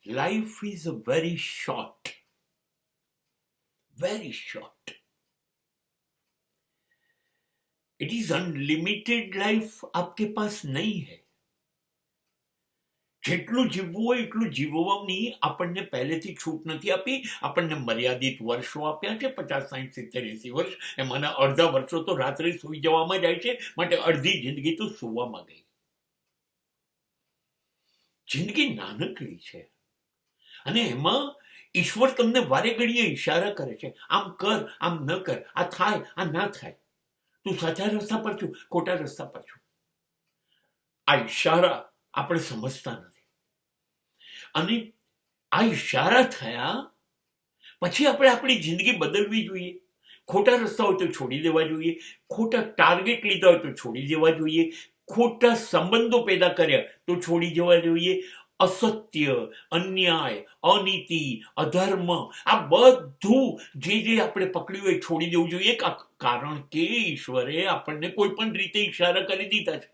Life is very short, very short. It is unlimited life आपके पास नहीं है. જેટલું જીવવું હોય એટલું જીવવાની આપણને પહેલેથી છૂટ નથી આપી. આપણને મર્યાદિત વર્ષો આપ્યા છે, 50, 60, 70, 80 વર્ષ. એમાંના અડધા વર્ષો તો રાત્રે સૂઈ જવામાં જાય છે, માટે અડધી જિંદગી તો સૂવામાં ગઈ. જિંદગી નાનકડી છે અને એમાં ઈશ્વર તમને વારે ઘડીએ ઈશારા કરે છે, આમ કર, આમ ન કર, આ થાય, આ ના થાય, તું સાચા રસ્તા પર છું, ખોટા રસ્તા પર છું. આ ઈશારા આપણે સમજતા નથી અને આ ઈશારા થયા પછી આપણે આપણી જિંદગી બદલવી જોઈએ. ખોટા રસ્તા હોય તો છોડી દેવા જોઈએ, ખોટા ટાર્ગેટ લીધા હોય તો છોડી દેવા જોઈએ, ખોટા સંબંધો પેદા કર્યા તો છોડી જવા જોઈએ. અસત્ય, અન્યાય, અનીતિ, અધર્મ, આ બધું જે આપણે પકડ્યું હોય છોડી દેવું જોઈએ. કારણ કે ઈશ્વરે આપણને કોઈ પણ રીતે ઈશારા કરી દીધા છે.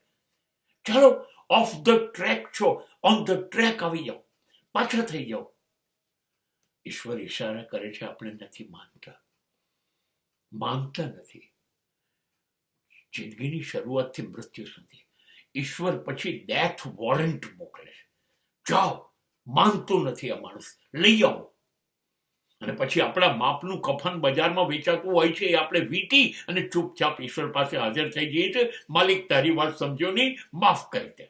ચાલો, ઓફ ધ ટ્રેક છો, ઓન ધ ટ્રેક આવી જાઓ, પાછા થઈ જાઓ. ઈશ્વર ઈશારા કરે છે, આપણે નથી માનતા નથી. જિંદગીની શરૂઆતથી મૃત્યુ સુધી ઈશ્વર પછી ડેથ વોરંટ મોકલે છે. જાઓ, માનતો નથી આ માણસ, લઈ આવો. અને પછી આપણા માપનું કફન બજારમાં વેચાતું હોય છે, એ આપણે વીંટી અને ચૂપચાપ ઈશ્વર પાસે હાજર થઈ જઈએ છીએ. માલિક, તારી વાત સમજો નહીં, માફ કરી દે.